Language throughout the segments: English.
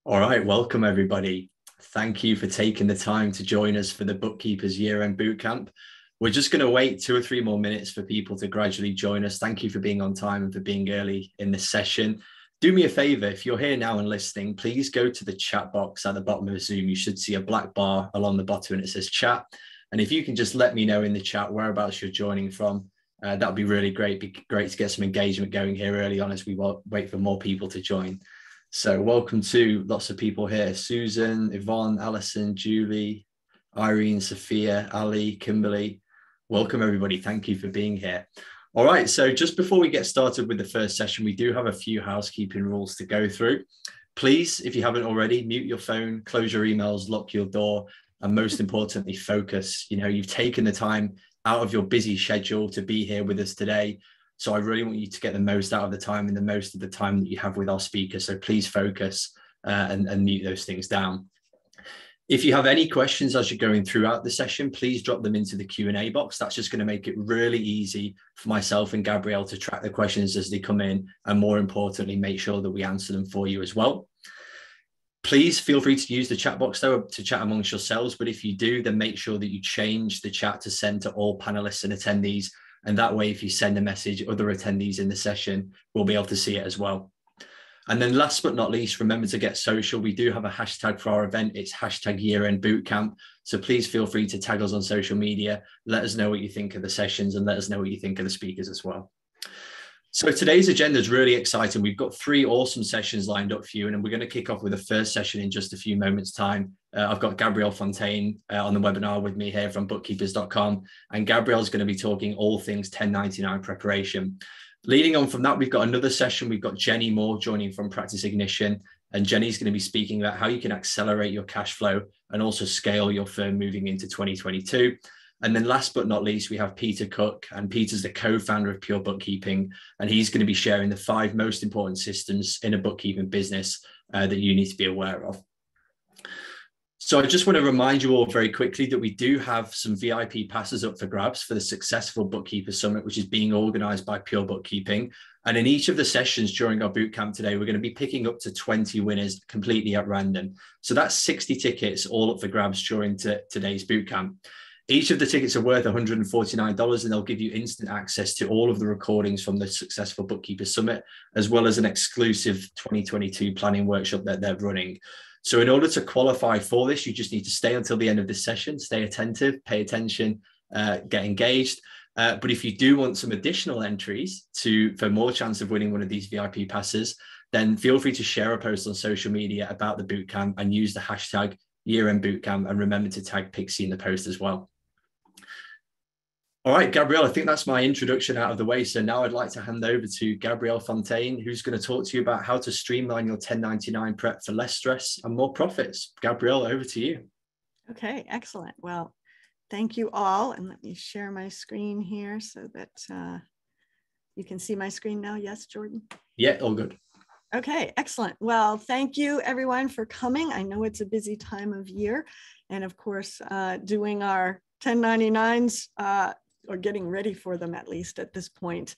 All right, welcome everybody. Thank you for taking the time to join us for the Bookkeeper's Year-End Bootcamp. We're just going to wait 2 or 3 more minutes for people to gradually join us. Thank you for being on time and for being early in this session. Do me a favor, if you're here now and listening, please go to the chat box at the bottom of Zoom. You should see a black bar along the bottom and it says chat. And if you can just let me know in the chat whereabouts you're joining from, that would be really great. It'd be great to get some engagement going here early on as we wait for more people to join. So welcome to lots of people here. Susan, Yvonne, Alison, Julie, Irene, Sophia, Ali, Kimberly. Welcome everybody. Thank you for being here. All right, so just before we get started with the first session, we do have a few housekeeping rules to go through. Please, if you haven't already, mute your phone, close your emails, lock your door, and most importantly, focus. You know, you've taken the time out of your busy schedule to be here with us today. So I really want you to get the most out of the time and the most of the time that you have with our speaker. So please focus and mute those things down. If you have any questions as you're going throughout the session, please drop them into the Q&A box. That's just going to make it really easy for myself and Gabrielle to track the questions as they come in, and more importantly, make sure that we answer them for you as well. Please feel free to use the chat box though to chat amongst yourselves. But if you do, then make sure that you change the chat to send to all panelists and attendees. And that way, if you send a message, other attendees in the session will be able to see it as well. And then last but not least, remember to get social. We do have a hashtag for our event. It's hashtag year-end bootcamp. So please feel free to tag us on social media. Let us know what you think of the sessions and let us know what you think of the speakers as well. So today's agenda is really exciting. We've got 3 awesome sessions lined up for you, and we're going to kick off with the first session in just a few moments' time. I've got Gabrielle Fontaine on the webinar with me here from bookkeepers.com, and Gabrielle's going to be talking all things 1099 preparation. Leading on from that, we've got another session. We've got Jenny Moore joining from Practice Ignition, and Jenny's going to be speaking about how you can accelerate your cash flow and also scale your firm moving into 2022. And then last but not least, we have Peter Cook, and Peter's the co-founder of Pure Bookkeeping, and he's going to be sharing the 5 most important systems in a bookkeeping business that you need to be aware of. So I just want to remind you all very quickly that we do have some VIP passes up for grabs for the Successful Bookkeeper Summit, which is being organized by Pure Bookkeeping. And in each of the sessions during our bootcamp today, we're going to be picking up to 20 winners completely at random. So that's 60 tickets all up for grabs during today's bootcamp. Each of the tickets are worth $149, and they'll give you instant access to all of the recordings from the Successful Bookkeeper Summit, as well as an exclusive 2022 planning workshop that they're running. So in order to qualify for this, you just need to stay until the end of this session, stay attentive, pay attention, get engaged. But if you do want some additional entries for more chance of winning one of these VIP passes, then feel free to share a post on social media about the bootcamp and use the hashtag year-end bootcamp, and remember to tag Pixie in the post as well. All right, Gabrielle, I think that's my introduction out of the way. So now I'd like to hand over to Gabrielle Fontaine, who's going to talk to you about how to streamline your 1099 prep for less stress and more profits. Gabrielle, over to you. Okay, excellent. Well, thank you all. And let me share my screen here so that you can see my screen now. Yes, Jordan? Yeah, all good. Okay, excellent. Well, thank you everyone for coming. I know it's a busy time of year. And of course, doing our 1099s or getting ready for them, at least at this point,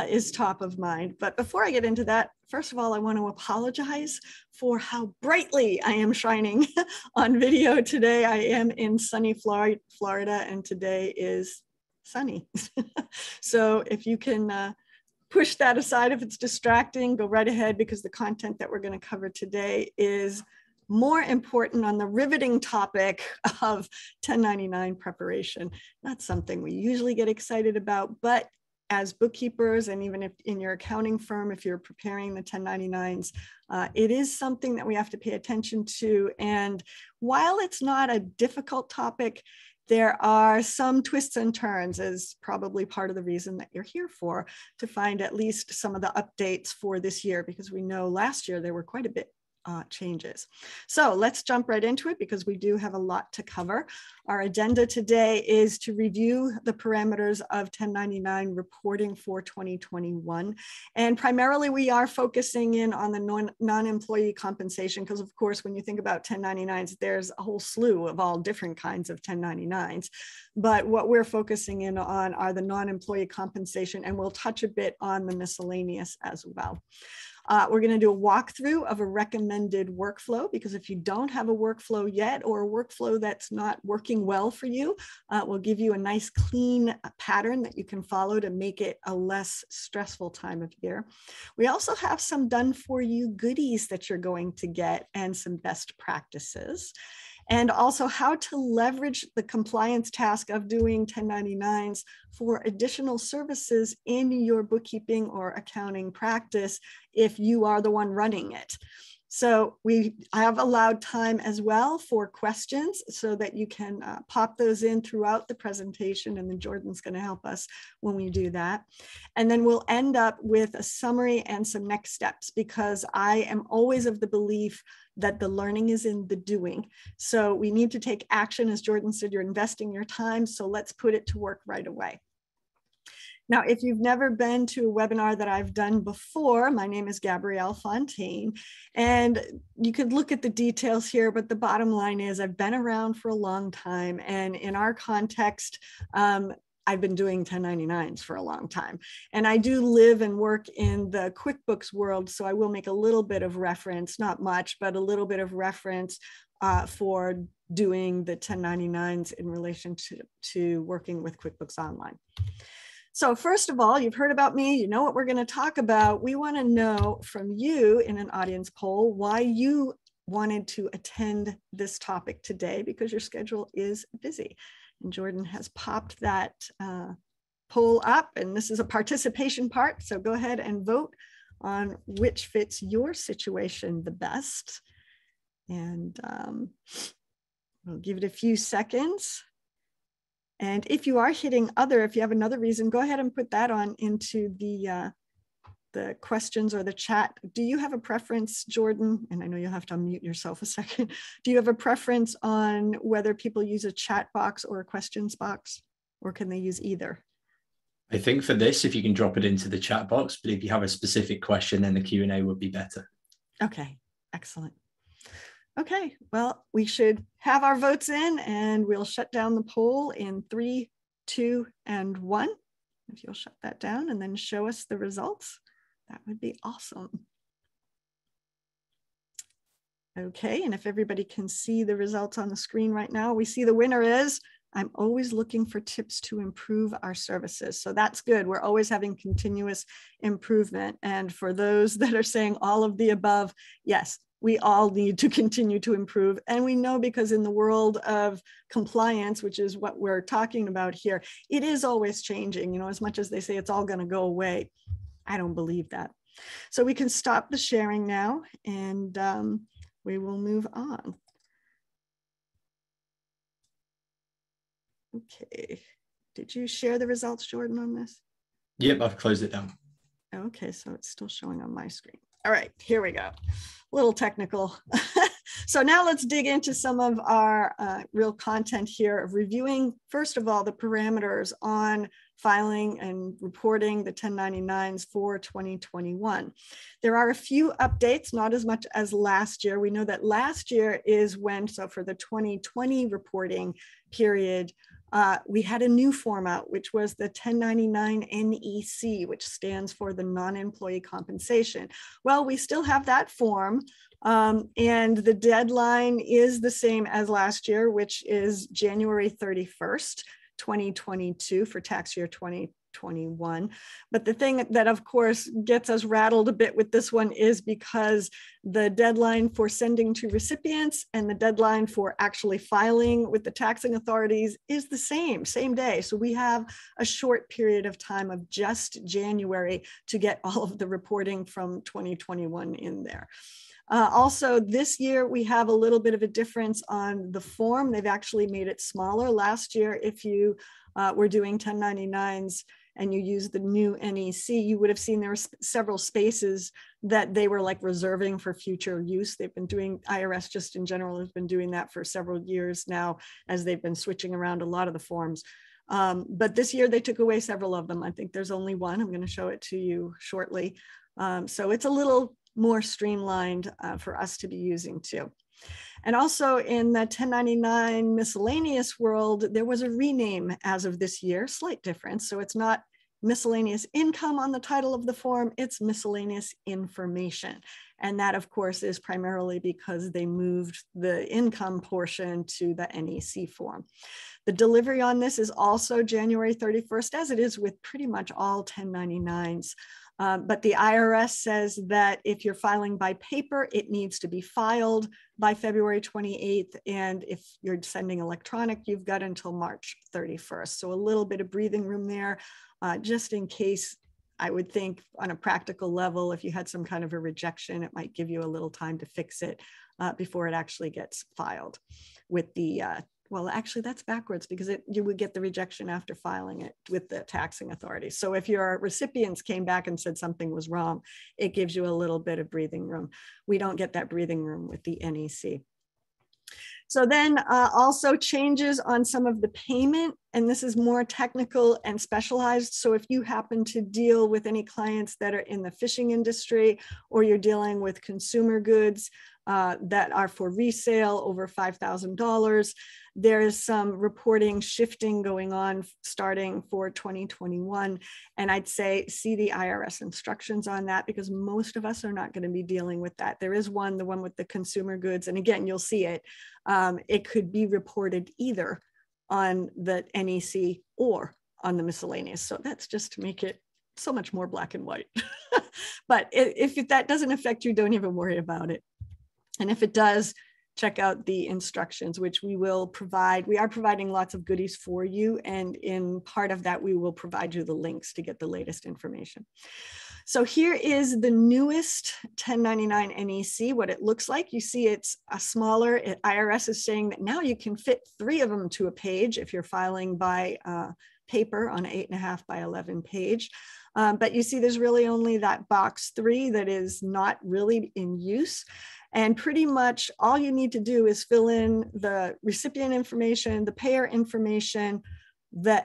is top of mind. But before I get into that, first of all, I want to apologize for how brightly I am shining on video today. I am in sunny Florida, and today is sunny. So if you can push that aside if it's distracting, go right ahead, because the content that we're going to cover today is more important on the riveting topic of 1099 preparation. Not something we usually get excited about, but as bookkeepers, and even if in your accounting firm, if you're preparing the 1099s, it is something that we have to pay attention to. And while it's not a difficult topic, there are some twists and turns, as probably part of the reason that you're here for, to find at least some of the updates for this year, because we know last year there were quite a bit changes. So let's jump right into it, because we do have a lot to cover. Our agenda today is to review the parameters of 1099 reporting for 2021. And primarily we are focusing in on the non-employee compensation, because of course, when you think about 1099s, there's a whole slew of all different kinds of 1099s. But what we're focusing in on are the non-employee compensation, and we'll touch a bit on the miscellaneous as well. We're going to do a walkthrough of a recommended recommended workflow, because if you don't have a workflow yet, or a workflow that's not working well for you, we'll give you a nice clean pattern that you can follow to make it a less stressful time of year. We also have some done for you goodies that you're going to get and some best practices. And also how to leverage the compliance task of doing 1099s for additional services in your bookkeeping or accounting practice if you are the one running it. So I have allowed time as well for questions so that you can pop those in throughout the presentation, and then Jordan's going to help us when we do that. And then we'll end up with a summary and some next steps, because I am always of the belief that the learning is in the doing. So we need to take action. As Jordan said, you're investing your time, so let's put it to work right away. Now, if you've never been to a webinar that I've done before, my name is Gabrielle Fontaine, and you could look at the details here, but the bottom line is I've been around for a long time, and in our context, I've been doing 1099s for a long time, and I do live and work in the QuickBooks world, so I will make a little bit of reference, not much, but a little bit of reference for doing the 1099s in relation to working with QuickBooks Online. So first of all, you've heard about me, you know what we're going to talk about. We want to know from you in an audience poll why you wanted to attend this topic today, because your schedule is busy. And Jordan has popped that poll up, and this is a participation part. So go ahead and vote on which fits your situation the best. And we'll give it a few seconds. And if you are hitting other, if you have another reason, go ahead and put that on into the questions or the chat. Do you have a preference, Jordan? And I know you'll have to unmute yourself a second. Do you have a preference on whether people use a chat box or a questions box, or can they use either? I think for this, if you can drop it into the chat box, but if you have a specific question, then the Q&A would be better. Okay, excellent. Okay, well, we should have our votes in, and we'll shut down the poll in 3, 2, and 1. If you'll shut that down and then show us the results, that would be awesome. Okay, and if everybody can see the results on the screen right now, we see the winner is, I'm always looking for tips to improve our services. So that's good. We're always having continuous improvement. And for those that are saying all of the above, yes, we all need to continue to improve. And we know, because in the world of compliance, which is what we're talking about here, it is always changing. You know, as much as they say it's all going to go away, I don't believe that. So we can stop the sharing now, and we will move on. Okay. Did you share the results, Jordan, on this? Yep, I've closed it down. Okay, so it's still showing on my screen. All right, here we go. A little technical. So now let's dig into some of our real content here of reviewing, first of all, the parameters on filing and reporting the 1099s for 2021. There are a few updates, not as much as last year. We know that last year is when, so for the 2020 reporting period, we had a new format, which was the 1099 NEC, which stands for the non-employee compensation. Well, we still have that form, and the deadline is the same as last year, which is January 31st, 2022 for tax year 2021. But the thing that, of course, gets us rattled a bit with this one is because the deadline for sending to recipients and the deadline for actually filing with the taxing authorities is the same day. So we have a short period of time of just January to get all of the reporting from 2021 in there. Also, this year, we have a little bit of a difference on the form. They've actually made it smaller. Last year, if you were doing 1099s and you use the new NEC, you would have seen there were several spaces that they were like reserving for future use. They've been doing, IRS just in general has been doing that for several years now, as they've been switching around a lot of the forms. But this year they took away several of them. I think there's only one. I'm going to show it to you shortly. So it's a little more streamlined for us to be using too. And also in the 1099 miscellaneous world, there was a rename as of this year, slight difference. So it's not miscellaneous income on the title of the form, it's miscellaneous information. And that, of course, is primarily because they moved the income portion to the NEC form. The delivery on this is also January 31st, as it is with pretty much all 1099s. But the IRS says that if you're filing by paper, it needs to be filed by February 28th. And if you're sending electronic, you've got until March 31st. So a little bit of breathing room there, just in case. I would think on a practical level, if you had some kind of a rejection, it might give you a little time to fix it before it actually gets filed with the, well, actually that's backwards, because you would get the rejection after filing it with the taxing authority. So if your recipients came back and said something was wrong, it gives you a little bit of breathing room. We don't get that breathing room with the NEC. So then also changes on some of the payment, and this is more technical and specialized. So if you happen to deal with any clients that are in the fishing industry, or you're dealing with consumer goods that are for resale over $5,000, there is some reporting shifting going on starting for 2021. And I'd say see the IRS instructions on that, because most of us are not going to be dealing with that. There is the one with the consumer goods. And again, you'll see it. It could be reported either on the NEC or on the miscellaneous. So that's just to make it so much more black and white. But if that doesn't affect you, don't even worry about it. And if it does, check out the instructions, which we will provide. We are providing lots of goodies for you. And in part of that, we will provide you the links to get the latest information. So here is the newest 1099 NEC, what it looks like. You see it's a smaller, IRS is saying that now you can fit 3 of them to a page if you're filing by paper on an 8.5 by 11 page. But you see there's really only that box 3 that is not really in use. And pretty much all you need to do is fill in the recipient information, the payer information,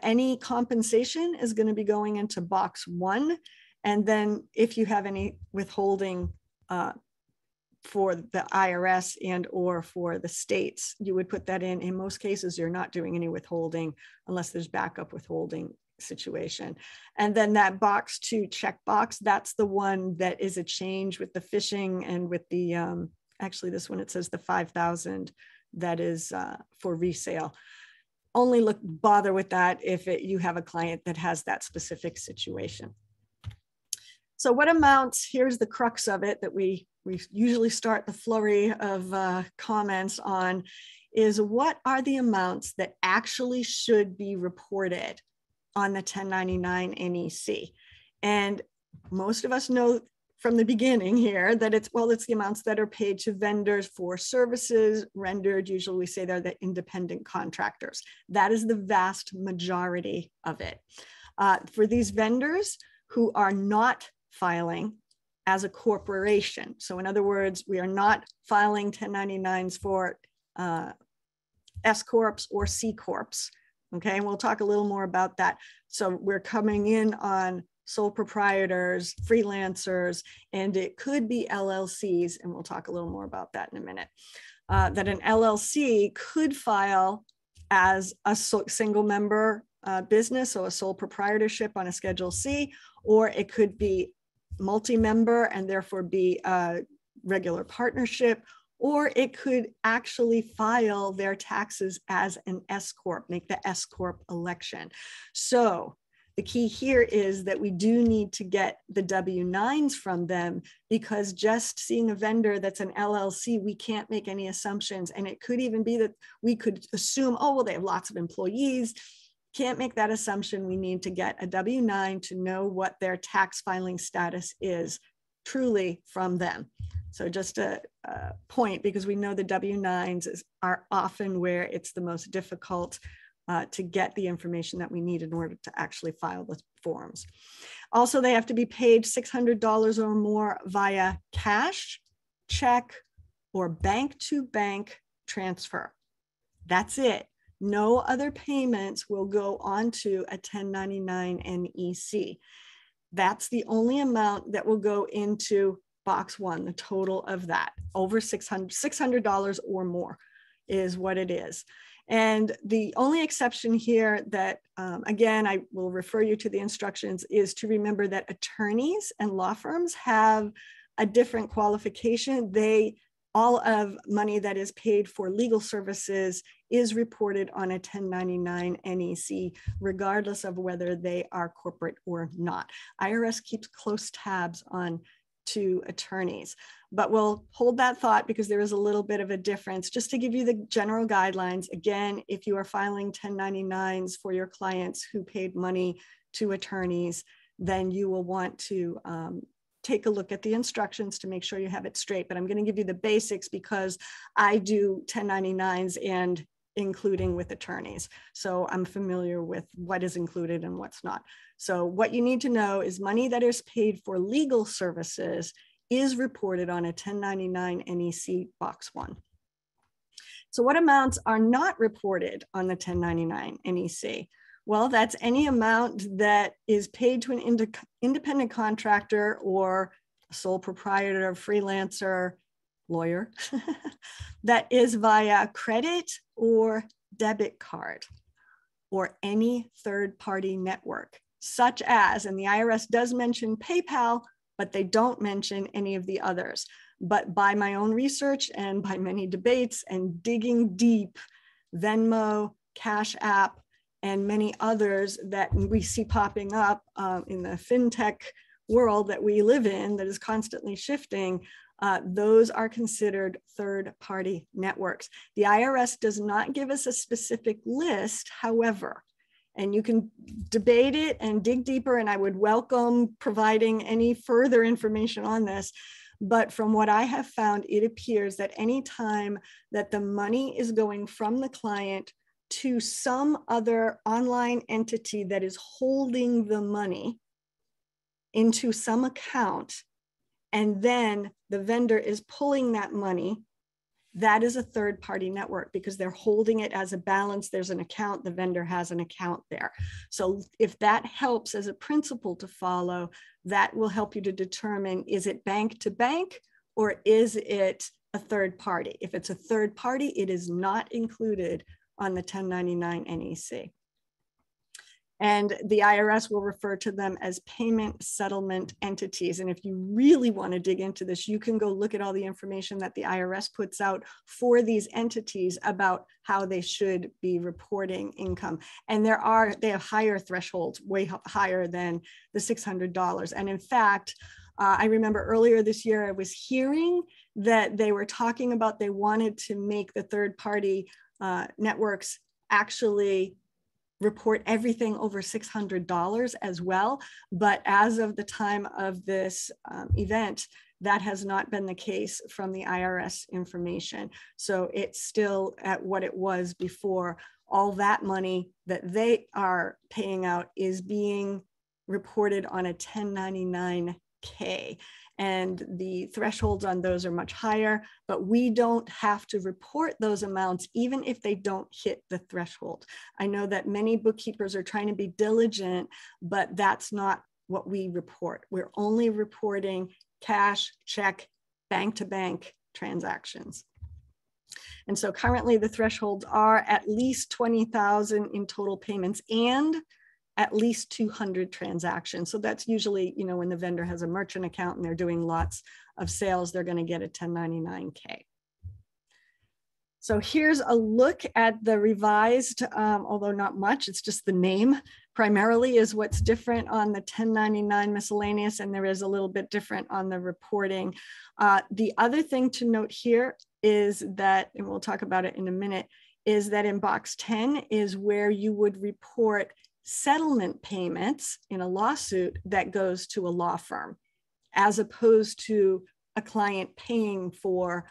any compensation is going to be going into box 1. And then if you have any withholding for the IRS and or for the states, you would put that in. In most cases, you're not doing any withholding unless there's backup withholding situation. And then that box 2 checkbox, that's the one that is a change with the fishing and with the, actually this one, it says the 5,000 that is for resale. Only bother with that if you have a client that has that specific situation. So what amounts, here's the crux of it that we usually start the flurry of comments on, is what are the amounts that actually should be reported on the 1099 NEC? And most of us know from the beginning here that it's the amounts that are paid to vendors for services rendered. Usually we say they're the independent contractors. That is the vast majority of it. For these vendors who are not filing as a corporation. So in other words, we are not filing 1099s for S Corps or C Corps. Okay, and we'll talk a little more about that. So we're coming in on sole proprietors, freelancers, and it could be LLCs, and we'll talk a little more about that in a minute. That an LLC could file as a single member business, so a sole proprietorship on a Schedule C, or it could be multi-member and therefore be a regular partnership, or it could actually file their taxes as an S Corp, make the S Corp election. So the key here is that we do need to get the W-9s from them, because just seeing a vendor that's an LLC, we can't make any assumptions. And it could even be that we could assume, oh, well, they have lots of employees. Can't make that assumption. We need to get a W-9 to know what their tax filing status is truly from them. So just a point, because we know the W-9s are often where it's the most difficult to get the information that we need in order to actually file the forms. Also, they have to be paid $600 or more via cash, check, or bank-to-bank transfer. That's it. No other payments will go onto a 1099 NEC. That's the only amount that will go into box 1, the total of that. Over $600 or more is what it is. And the only exception here that, again, I will refer you to the instructions, is to remember that attorneys and law firms have a different qualification. All of money that is paid for legal services is reported on a 1099 NEC, regardless of whether they are corporate or not. IRS keeps close tabs on to attorneys, but we'll hold that thought because there is a little bit of a difference. Just to give you the general guidelines, again, if you are filing 1099s for your clients who paid money to attorneys, then you will want to take a look at the instructions to make sure you have it straight. But I'm going to give you the basics because I do 1099s and including with attorneys. So I'm familiar with what is included and what's not. So what you need to know is money that is paid for legal services is reported on a 1099 NEC Box 1. So what amounts are not reported on the 1099 NEC? Well, that's any amount that is paid to an independent contractor or a sole proprietor, freelancer, lawyer, that is via credit or debit card or any third-party network, such as, and the IRS does mention PayPal, but they don't mention any of the others. But by my own research and by many debates and digging deep, Venmo, Cash App, and many others that we see popping up in the fintech world that we live in that is constantly shifting, those are considered third-party networks. The IRS does not give us a specific list, however, and you can debate it and dig deeper, and I would welcome providing any further information on this. But from what I have found, it appears that any time that the money is going from the client to some other online entity that is holding the money into some account, and then the vendor is pulling that money, that is a third-party network because they're holding it as a balance. There's an account, the vendor has an account there. So if that helps as a principle to follow, that will help you to determine, is it bank to bank or is it a third party? If it's a third party, it is not included on the 1099 NEC. And the IRS will refer to them as payment settlement entities. And if you really want to dig into this, you can go look at all the information that the IRS puts out for these entities about how they should be reporting income. And they have higher thresholds, way higher than the $600. And in fact, I remember earlier this year, I was hearing that they were talking about they wanted to make the third-party networks actually report everything over $600 as well. But as of the time of this event, that has not been the case from the IRS information. So it's still at what it was before. All that money that they are paying out is being reported on a 1099K. And the thresholds on those are much higher, but we don't have to report those amounts even if they don't hit the threshold. I know that many bookkeepers are trying to be diligent, but that's not what we report. We're only reporting cash, check, bank-to-bank transactions. And so currently the thresholds are at least 20,000 in total payments and at least 200 transactions. So that's usually, you know, when the vendor has a merchant account and they're doing lots of sales, they're going to get a 1099K. So here's a look at the revised, although not much, it's just the name primarily is what's different on the 1099 miscellaneous, and there is a little bit different on the reporting. The other thing to note here is that, and we'll talk about it in a minute, is that in box 10 is where you would report settlement payments in a lawsuit that goes to a law firm, as opposed to a client paying for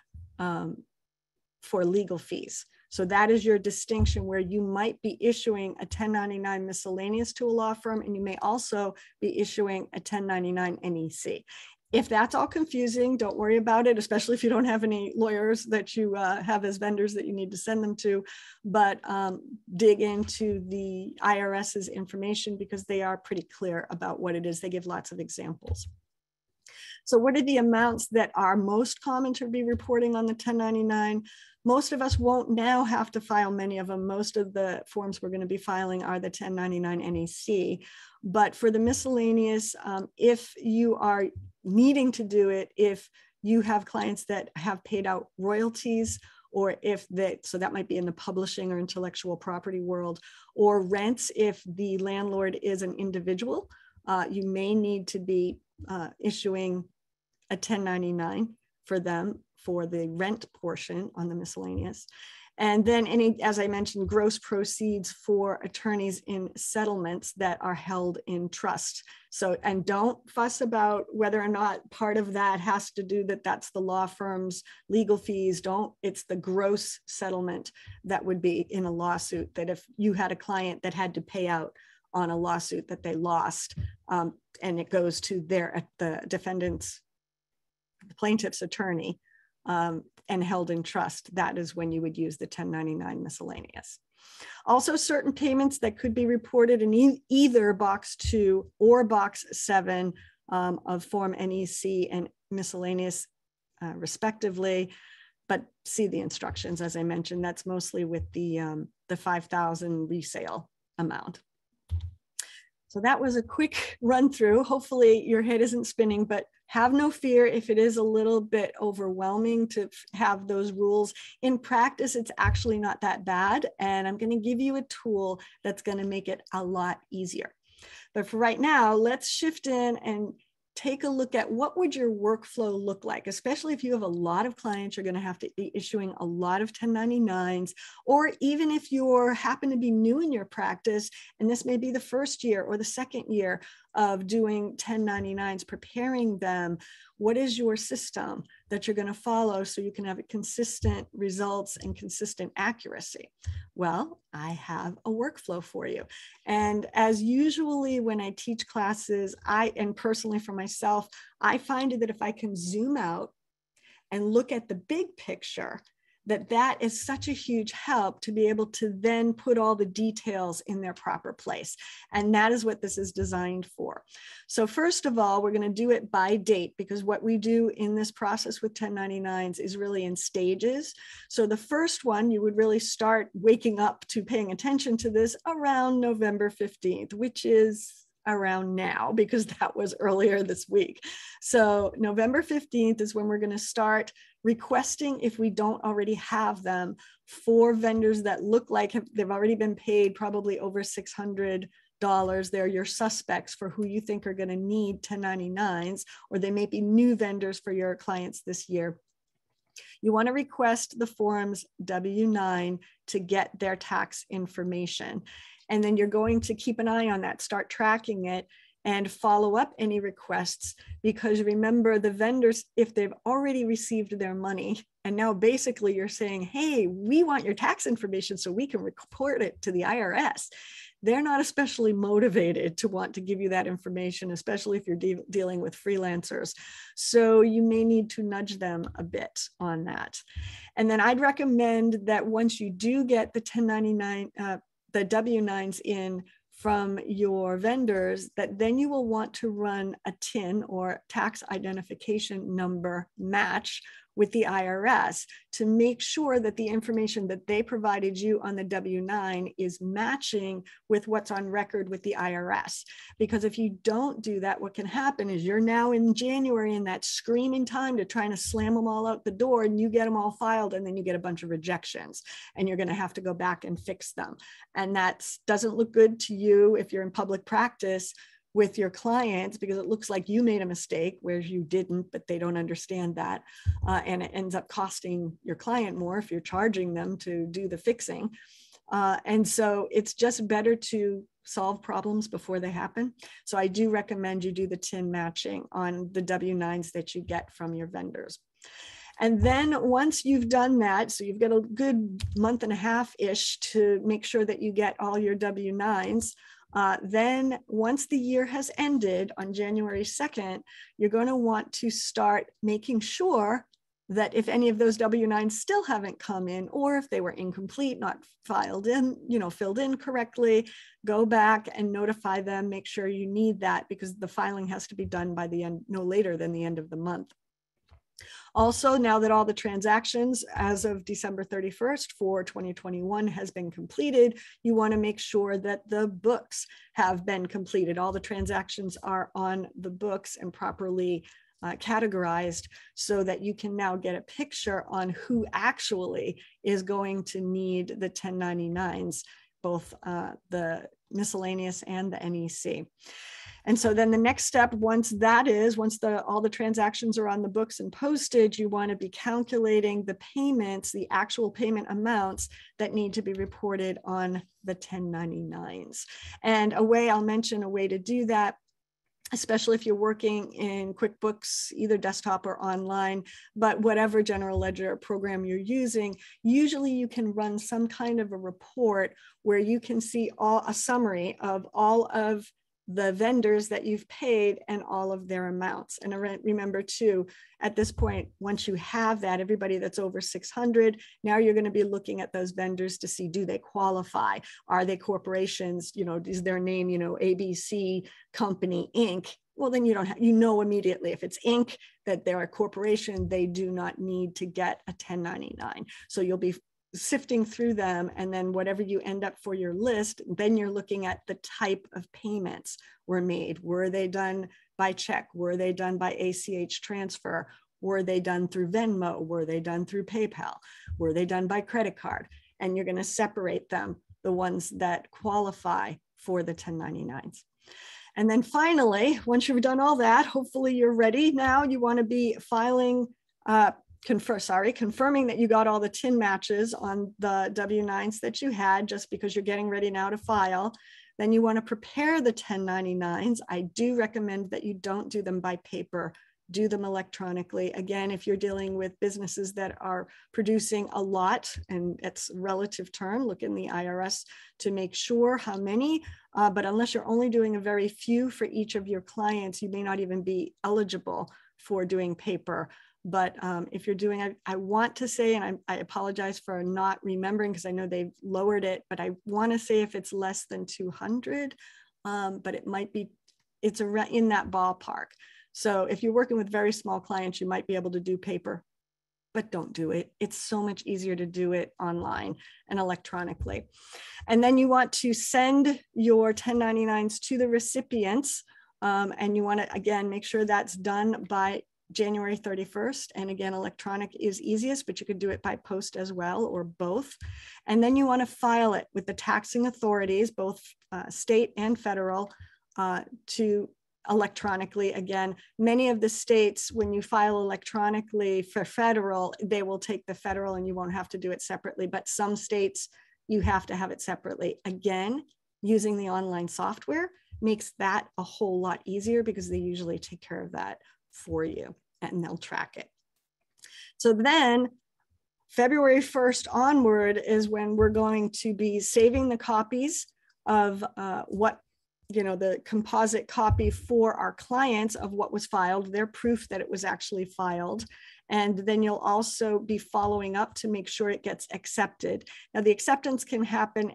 legal fees. So that is your distinction where you might be issuing a 1099 miscellaneous to a law firm, and you may also be issuing a 1099 NEC. If that's all confusing, don't worry about it, especially if you don't have any lawyers that you have as vendors that you need to send them to, but dig into the IRS's information because they are pretty clear about what it is. They give lots of examples. So what are the amounts that are most common to be reporting on the 1099? most of us won't now have to file many of them. Most of the forms we're going to be filing are the 1099 NEC. But for the miscellaneous, if you are needing to do it, if you have clients that have paid out royalties, or if they, so that might be in the publishing or intellectual property world, or rents, if the landlord is an individual, you may need to be issuing a 1099 for them for the rent portion on the miscellaneous. And then any, as I mentioned, gross proceeds for attorneys in settlements that are held in trust. So, and don't fuss about whether or not part of that has to do that that's the law firm's legal fees. Don't, it's the gross settlement that would be in a lawsuit, that if you had a client that had to pay out on a lawsuit that they lost, and it goes to the defendant's, the plaintiff's attorney, and held in trust, that is when you would use the 1099 miscellaneous. Also, certain payments that could be reported in either box 2 or box 7 of Form NEC and miscellaneous respectively, but see the instructions. As I mentioned, that's mostly with the 5,000 resale amount. So that was a quick run through. Hopefully your head isn't spinning, but have no fear if it is a little bit overwhelming to have those rules. In practice, it's actually not that bad. And I'm going to give you a tool that's going to make it a lot easier. But for right now, let's shift in and take a look at what would your workflow look like, especially if you have a lot of clients, you're going to have to be issuing a lot of 1099s, or even if you happen to be new in your practice, and this may be the first year or the second year of doing 1099s, preparing them. What is your system that you're going to follow so you can have consistent results and consistent accuracy? Well, I have a workflow for you. And as usually when I teach classes, and personally for myself, I find that if I can zoom out and look at the big picture, that is such a huge help to be able to then put all the details in their proper place. And that is what this is designed for. So first of all, we're going to do it by date, because what we do in this process with 1099s is really in stages. So the first one, you would really start waking up to paying attention to this around November 15th, which is around now, because that was earlier this week. So November 15th is when we're going to start requesting, if we don't already have them, for vendors that look like they've already been paid probably over $600. They're your suspects for who you think are going to need 1099s, or they may be new vendors for your clients this year. You want to request the forms W-9 to get their tax information. And then you're going to keep an eye on that, start tracking it, and follow up any requests, because remember, the vendors, if they've already received their money, and now basically you're saying, hey, we want your tax information so we can report it to the IRS. They're not especially motivated to want to give you that information, especially if you're dealing with freelancers. So you may need to nudge them a bit on that. And then I'd recommend that once you do get the 1099, the W-9s in from your vendors, that then you will want to run a TIN, or tax identification number, match with the IRS to make sure that the information that they provided you on the W-9 is matching with what's on record with the IRS. Because if you don't do that, what can happen is you're now in January in that screaming time to trying to slam them all out the door, and you get them all filed, and then you get a bunch of rejections, and you're going to have to go back and fix them. And that doesn't look good to you if you're in public practice with your clients, because it looks like you made a mistake, whereas you didn't, but they don't understand that. And it ends up costing your client more if you're charging them to do the fixing. And so it's just better to solve problems before they happen. So I do recommend you do the TIN matching on the W-9s that you get from your vendors. And then once you've done that, so you've got a good month and a half-ish to make sure that you get all your W-9s, then once the year has ended on January 2nd, you're going to want to start making sure that if any of those W-9s still haven't come in, or if they were incomplete, not filed in, filled in correctly, go back and notify them, make sure you need that, because the filing has to be done by the end, no later than the end of the month. Also, now that all the transactions as of December 31st for 2021 has been completed, you want to make sure that the books have been completed. All the transactions are on the books and properly categorized so that you can now get a picture on who actually is going to need the 1099s, both the miscellaneous and the NEC. And so then the next step, once all the transactions are on the books and posted, you want to be calculating the payments, the actual payment amounts that need to be reported on the 1099s. And I'll mention a way to do that, especially if you're working in QuickBooks, either desktop or online, but whatever general ledger program you're using, usually you can run some kind of a report where you can see a summary of all of the vendors that you've paid and all of their amounts. And remember too, at this point, once you have that, everybody that's over 600, now you're going to be looking at those vendors to see, do they qualify? Are they corporations? Is their name, ABC Company Inc.? Well, then you know immediately if it's Inc. that they're a corporation, they do not need to get a 1099. So you'll be sifting through them, and then whatever you end up for your list, then you're looking at the type of payments were made. Were they done by check? Were they done by ACH transfer? Were they done through Venmo? Were they done through PayPal? Were they done by credit card? And you're going to separate them, the ones that qualify for the 1099s. And then finally, once you've done all that, hopefully you're ready. Now you want to be confirming that you got all the TIN matches on the W-9s that you had, just because you're getting ready now to file. Then you want to prepare the 1099s. I do recommend that you don't do them by paper, do them electronically. Again, if you're dealing with businesses that are producing a lot, and it's relative term, look in the IRS to make sure how many, but unless you're only doing a very few for each of your clients, you may not even be eligible for doing paper. But if you're doing, I want to say, and I apologize for not remembering because I know they've lowered it, but I want to say if it's less than 200, but it might be, it's in that ballpark. So if you're working with very small clients, you might be able to do paper, but don't do it. It's so much easier to do it online and electronically. And then you want to send your 1099s to the recipients. And you want to, again, make sure that's done by January 31st. And again, electronic is easiest, but you could do it by post as well, or both. And then you want to file it with the taxing authorities, both state and federal, to electronically. Again, many of the states, when you file electronically for federal, they will take the federal and you won't have to do it separately. But some states, you have to have it separately. Again, using the online software makes that a whole lot easier because they usually take care of that for you and they'll track it. So then February 1st onward is when we're going to be saving the copies of the composite copy for our clients of what was filed, their proof that it was actually filed. And then you'll also be following up to make sure it gets accepted. Now, the acceptance can happen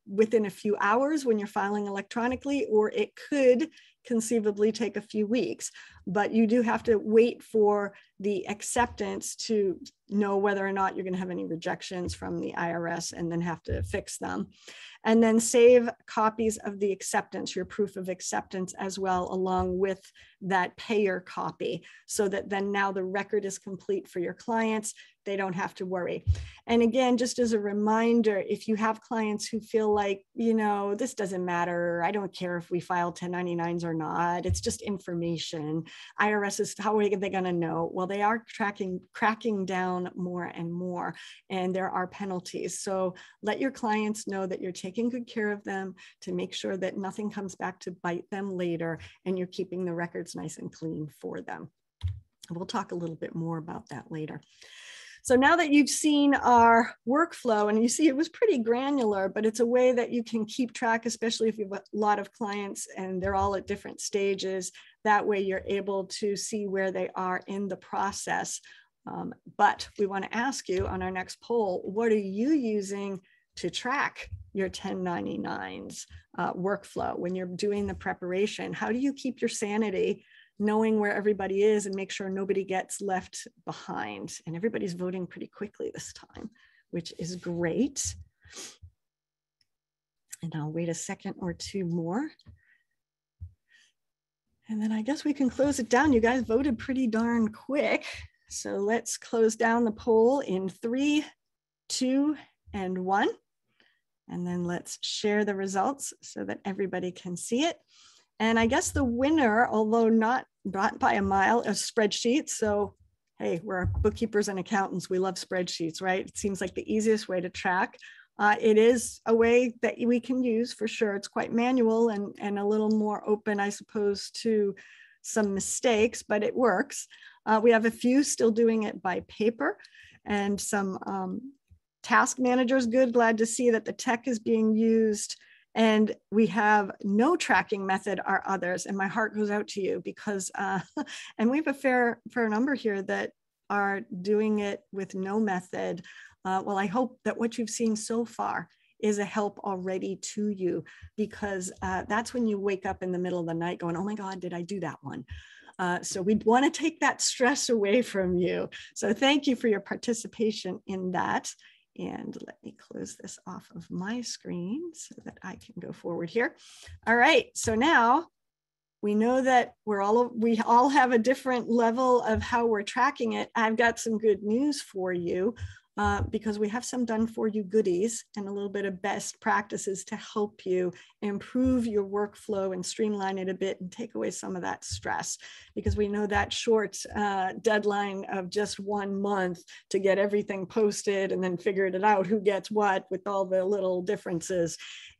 within a few hours when you're filing electronically, or it could conceivably take a few weeks, but you do have to wait for the acceptance to know whether or not you're going to have any rejections from the IRS and then have to fix them. And then save copies of the acceptance, your proof of acceptance as well, along with that payer copy, so that then now the record is complete for your clients. They don't have to worry. And again, just as a reminder, if you have clients who feel like, this doesn't matter, I don't care if we file 1099s or not, it's just information. IRS is, how are they going to know? Well, they are cracking down more and more, and there are penalties. So let your clients know that you're taking good care of them to make sure that nothing comes back to bite them later, and you're keeping the records nice and clean for them. We'll talk a little bit more about that later. So now that you've seen our workflow, and you see it was pretty granular, but it's a way that you can keep track, especially if you have a lot of clients and they're all at different stages. That way you're able to see where they are in the process. But we want to ask you on our next poll, what are you using to track your 1099s workflow when you're doing the preparation? How do you keep your sanity knowing where everybody is and make sure nobody gets left behind. And everybody's voting pretty quickly this time, which is great. And I'll wait a second or two more. And then I guess we can close it down. You guys voted pretty darn quick. So let's close down the poll in 3, 2, and 1. And then let's share the results so that everybody can see it. And I guess the winner, although not by a mile, is spreadsheets. So, hey, we're bookkeepers and accountants. We love spreadsheets, right? It seems like the easiest way to track. It is a way that we can use for sure. It's quite manual and a little more open, I suppose, to some mistakes, but it works. We have a few still doing it by paper, and some task managers. Good, glad to see that the tech is being used. And we have no tracking method are others. And my heart goes out to you because, and we have a fair number here that are doing it with no method. Well, I hope that what you've seen so far is a help already to you, because that's when you wake up in the middle of the night going, oh my God, did I do that one? So we'd want to take that stress away from you. So thank you for your participation in that. And let me close this off of my screen so that I can go forward here. All right, so now we know that we all have a different level of how we're tracking it. I've got some good news for you. Because we have some done for you goodies and a little bit of best practices to help you improve your workflow and streamline it a bit and take away some of that stress, because we know that short deadline of just 1 month to get everything posted and then figuring it out who gets what with all the little differences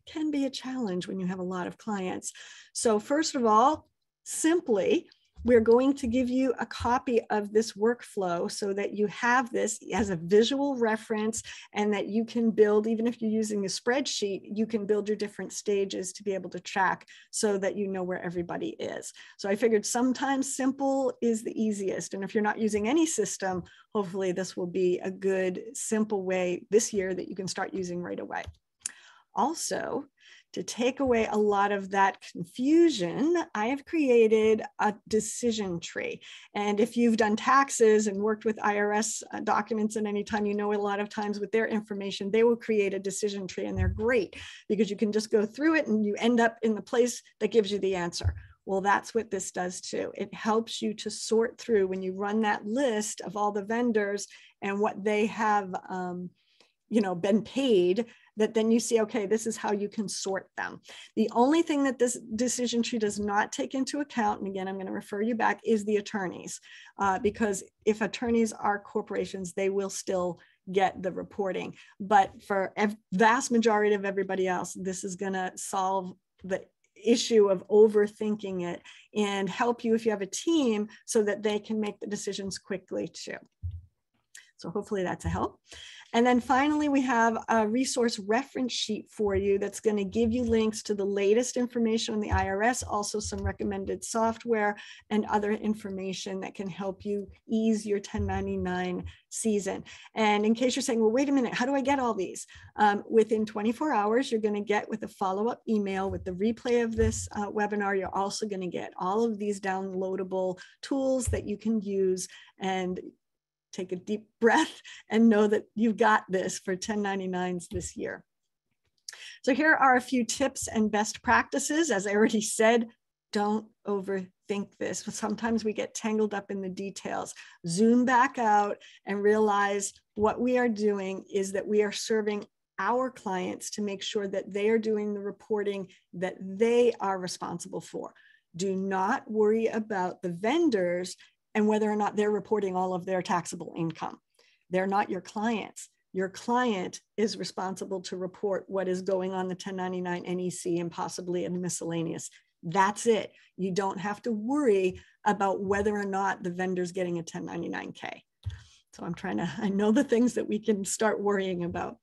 can be a challenge when you have a lot of clients. So first of all, simply, we're going to give you a copy of this workflow so that you have this as a visual reference, and that you can build, even if you're using a spreadsheet, you can build your different stages to be able to track so that you know where everybody is. So I figured sometimes simple is the easiest. And if you're not using any system, hopefully this will be a good, simple way this year that you can start using right away. Also, to take away a lot of that confusion, I have created a decision tree. And if you've done taxes and worked with IRS documents at any time, you know a lot of times with their information, they will create a decision tree, and they're great because you can just go through it and you end up in the place that gives you the answer. Well, that's what this does too. It helps you to sort through when you run that list of all the vendors and what they have been paid, that then you see, okay, this is how you can sort them. The only thing that this decision tree does not take into account, and again, I'm going to refer you back, is the attorneys, because if attorneys are corporations, they will still get the reporting. But for a vast majority of everybody else, this is going to solve the issue of overthinking it and help you if you have a team so that they can make the decisions quickly too. So hopefully that's a help. And then finally, we have a resource reference sheet for you that's going to give you links to the latest information on the IRS, also some recommended software and other information that can help you ease your 1099 season. And in case you're saying, well, wait a minute, how do I get all these? Within 24 hours, you're going to get with a follow-up email with the replay of this webinar. You're also going to get all of these downloadable tools that you can use and take a deep breath and know that you've got this for 1099s this year. So here are a few tips and best practices. As I already said, don't overthink this. Sometimes we get tangled up in the details. Zoom back out and realize what we are doing is that we are serving our clients to make sure that they are doing the reporting that they are responsible for. Do not worry about the vendors and whether or not they're reporting all of their taxable income. They're not your clients. Your client is responsible to report what is going on the 1099 NEC and possibly in miscellaneous. That's it. You don't have to worry about whether or not the vendor's getting a 1099K. So I know the things that we can start worrying about.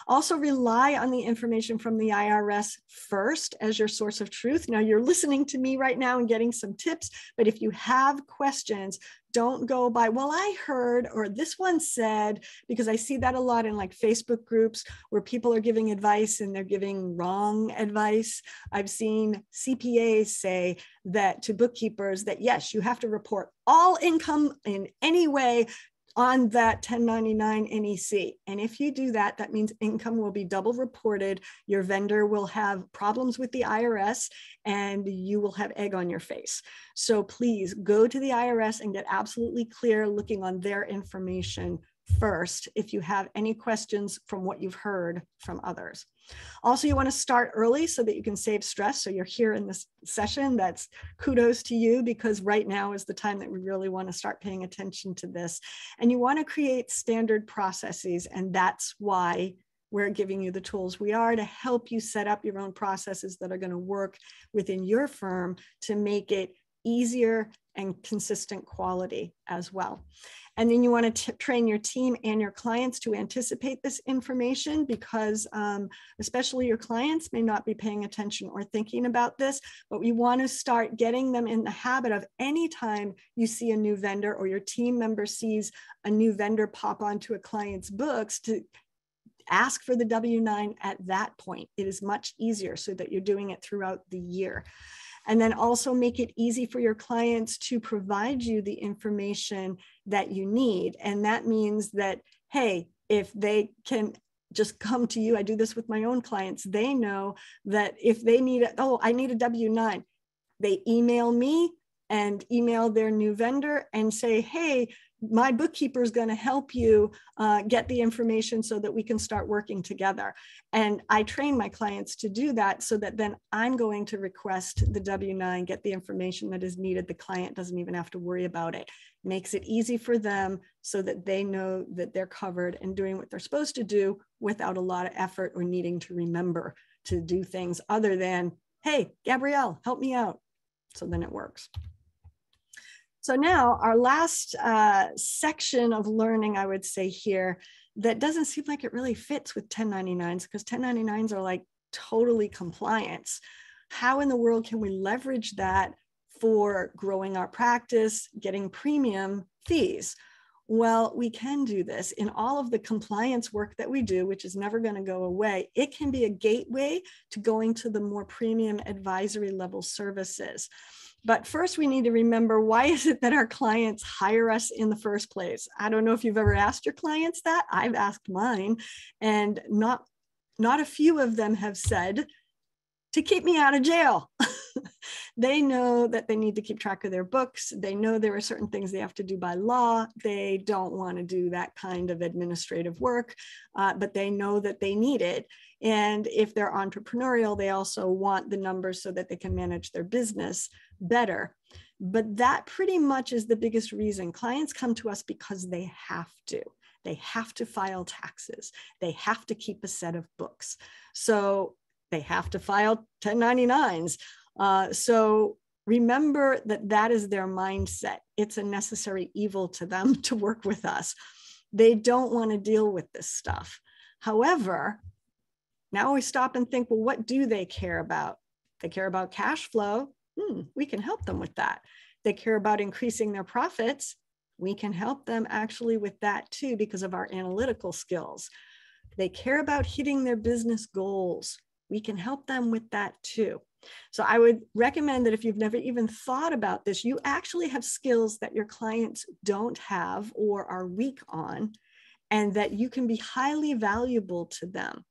Also rely on the information from the IRS first as your source of truth. Now you're listening to me right now and getting some tips, but if you have questions, don't go by, well, I heard, or this one said, because I see that a lot in like Facebook groups where people are giving advice and they're giving wrong advice. I've seen CPAs say that to bookkeepers that, yes, you have to report all income in any way on that 1099 NEC. And if you do that, that means income will be double reported. Your vendor will have problems with the IRS and you will have egg on your face. So please go to the IRS and get absolutely clear looking on their information first if you have any questions from what you've heard from others. Also, you want to start early so that you can save stress. So you're here in this session. That's kudos to you, because right now is the time that we really want to start paying attention to this. And you want to create standard processes. And that's why we're giving you the tools we are, to help you set up your own processes that are going to work within your firm to make it easier and consistent quality as well. And then you want to train your team and your clients to anticipate this information, because especially your clients may not be paying attention or thinking about this, but we want to start getting them in the habit of anytime you see a new vendor or your team member sees a new vendor pop onto a client's books, to ask for the W-9 at that point. It is much easier so that you're doing it throughout the year. And then also make it easy for your clients to provide you the information that you need. And that means that, hey, if they can just come to you, I do this with my own clients, they know that if they need, I need a W-9, they email me and email their new vendor and say, hey, my bookkeeper is going to help you get the information so that we can start working together. And I train my clients to do that so that then I'm going to request the W-9, get the information that is needed. The client doesn't even have to worry about it. Makes it easy for them so that they know that they're covered and doing what they're supposed to do without a lot of effort or needing to remember to do things other than, hey, Gabrielle, help me out. So then it works. So now our last section of learning, I would say here, that doesn't seem like it really fits with 1099s, because 1099s are like totally compliance. How in the world can we leverage that for growing our practice, getting premium fees? Well, we can do this in all of the compliance work that we do, which is never going to go away. It can be a gateway to going to the more premium advisory level services. But first, we need to remember, why is it that our clients hire us in the first place? I don't know if you've ever asked your clients that. I've asked mine, and not a few of them have said, to keep me out of jail. They know that they need to keep track of their books. They know there are certain things they have to do by law. They don't want to do that kind of administrative work, but they know that they need it. And if they're entrepreneurial, they also want the numbers so that they can manage their business better. But that pretty much is the biggest reason. Clients come to us because they have to. They have to file taxes. They have to keep a set of books. So they have to file 1099s. So remember that that is their mindset. It's a necessary evil to them to work with us. They don't want to deal with this stuff. However, now we stop and think, well, what do they care about? They care about cash flow. We can help them with that. They care about increasing their profits. We can help them actually with that too, because of our analytical skills. They care about hitting their business goals. We can help them with that too. So I would recommend that if you've never even thought about this, you actually have skills that your clients don't have or are weak on, and that you can be highly valuable to them.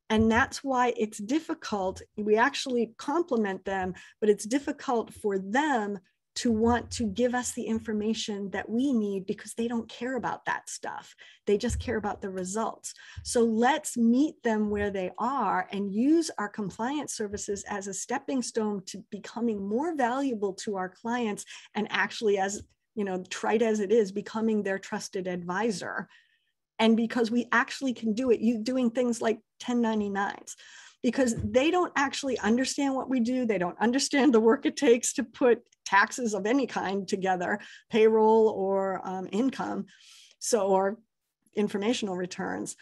And that's why it's difficult. We actually compliment them, but it's difficult for them to want to give us the information that we need, because they don't care about that stuff. They just care about the results. So let's meet them where they are and use our compliance services as a stepping stone to becoming more valuable to our clients, and actually, as you know, trite as it is, becoming their trusted advisor. And because we actually can do it, doing things like 1099s, because they don't actually understand what we do. They don't understand the work it takes to put taxes of any kind together, payroll or income, or informational returns.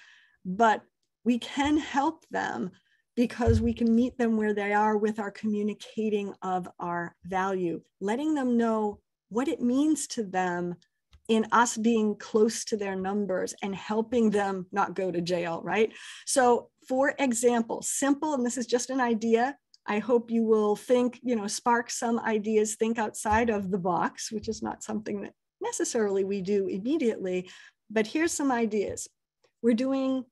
But we can help them because we can meet them where they are with our communicating of our value, letting them know what it means to them in us being close to their numbers and helping them not go to jail, right? So for example, simple, and this is just an idea, I hope you will think, spark some ideas, think outside of the box, which is not something that necessarily we do immediately, but here's some ideas. We're doing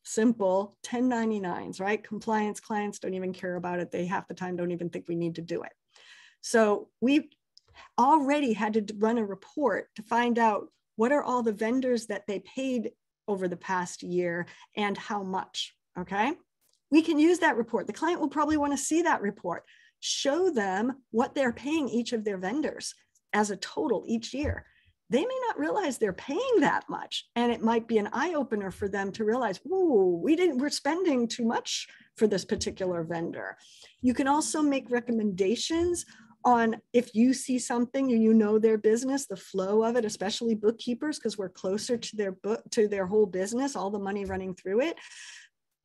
simple 1099s, right? Compliance clients don't even care about it. They half the time don't even think we need to do it. So we already had to run a report to find out what are all the vendors that they paid over the past year and how much, okay? We can use that report. The client will probably want to see that report. Show them what they're paying each of their vendors as a total each year. They may not realize they're paying that much. And it might be an eye-opener for them to realize, ooh, we're spending too much for this particular vendor. You can also make recommendations on if you see something and you know their business, the flow of it, especially bookkeepers, because we're closer to their whole business, all the money running through it.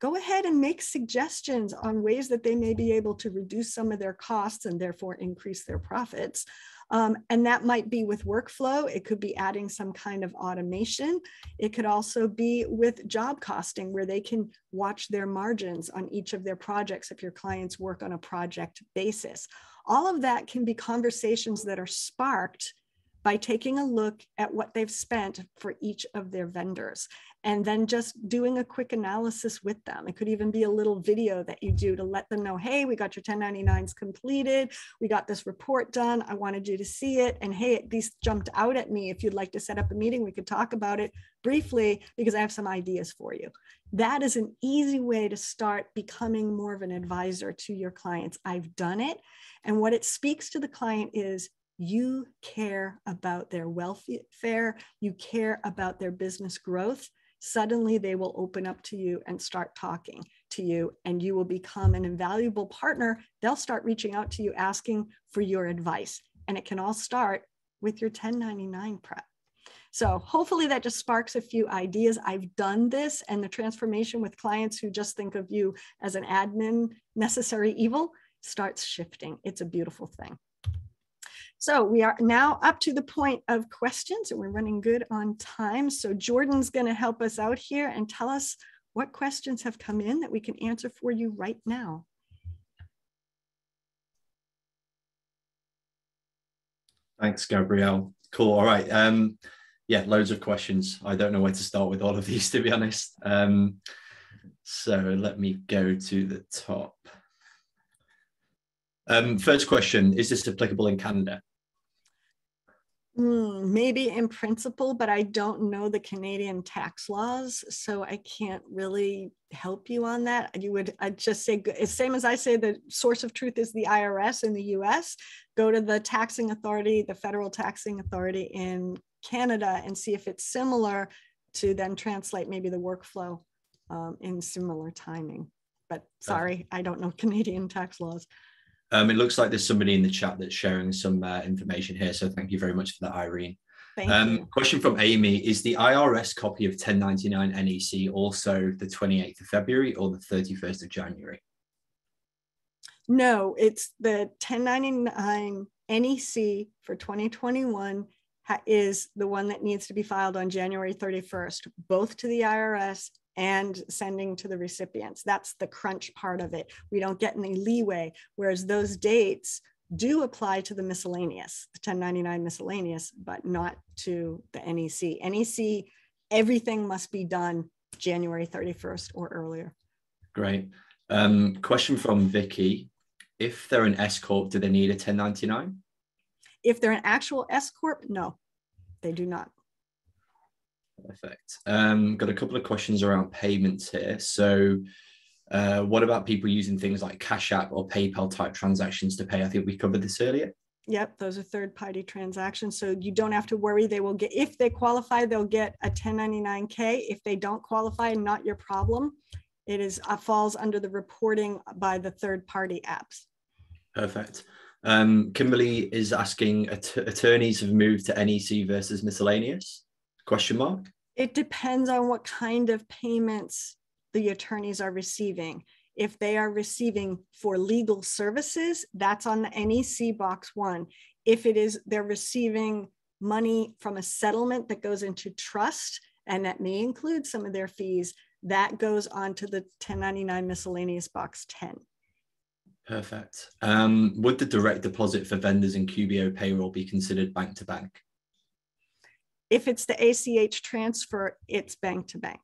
Go ahead and make suggestions on ways that they may be able to reduce some of their costs and therefore increase their profits. And that might be with workflow. It could be adding some kind of automation. It could also be with job costing, where they can watch their margins on each of their projects if your clients work on a project basis. All of that can be conversations that are sparked by taking a look at what they've spent for each of their vendors, and then just doing a quick analysis with them. It could even be a little video that you do to let them know, hey, we got your 1099s completed. We got this report done. I wanted you to see it. And hey, these jumped out at me. If you'd like to set up a meeting, we could talk about it briefly because I have some ideas for you. That is an easy way to start becoming more of an advisor to your clients. I've done it. And what it speaks to the client is, you care about their welfare, you care about their business growth. Suddenly they will open up to you and start talking to you, and you will become an invaluable partner. They'll start reaching out to you asking for your advice. And it can all start with your 1099 prep. So hopefully that just sparks a few ideas. I've done this, and the transformation with clients who just think of you as an admin necessary evil starts shifting. It's a beautiful thing. So we are now up to the point of questions, and we're running good on time. So Jordan's going to help us out here and tell us what questions have come in that we can answer for you right now. Thanks, Gabrielle. Cool. All right. Yeah, loads of questions. I don't know where to start with all of these, to be honest. So let me go to the top. First question, is this applicable in Canada? Maybe in principle, but I don't know the Canadian tax laws, so I can't really help you on that. I'd just say, same as I say the source of truth is the IRS in the US, go to the taxing authority, the federal taxing authority in Canada, and see if it's similar, to then translate maybe the workflow in similar timing. But sorry, I don't know Canadian tax laws. It looks like there's somebody in the chat that's sharing some information here. So thank you very much for that, Irene. Thank you. Question from Amy, is the IRS copy of 1099 NEC also the 28th of February or the 31st of January? No, it's the 1099 NEC for 2021 is the one that needs to be filed on January 31st, both to the IRS and sending to the recipients. That's the crunch part of it. We don't get any leeway, whereas those dates do apply to the miscellaneous, the 1099 miscellaneous, but not to the NEC. NEC, everything must be done January 31st or earlier. Great. Question from Vicky. If they're an S Corp, do they need a 1099? If they're an actual S Corp, no, they do not. Perfect. Got a couple of questions around payments here. So what about people using things like Cash App or PayPal type transactions to pay? I think we covered this earlier. Yep, those are third-party transactions. So you don't have to worry. They will get, if they qualify, they'll get a 1099K. If they don't qualify, not your problem. It is falls under the reporting by the third-party apps. Perfect. Kimberly is asking, attorneys have moved to NEC versus miscellaneous? Question mark. It depends on what kind of payments the attorneys are receiving. If they are receiving for legal services, that's on the NEC box 1. If it is, they're receiving money from a settlement that goes into trust, and that may include some of their fees, that goes onto the 1099 miscellaneous box 10. Perfect. Would the direct deposit for vendors in QBO payroll be considered bank to bank? If it's the ACH transfer, it's bank to bank.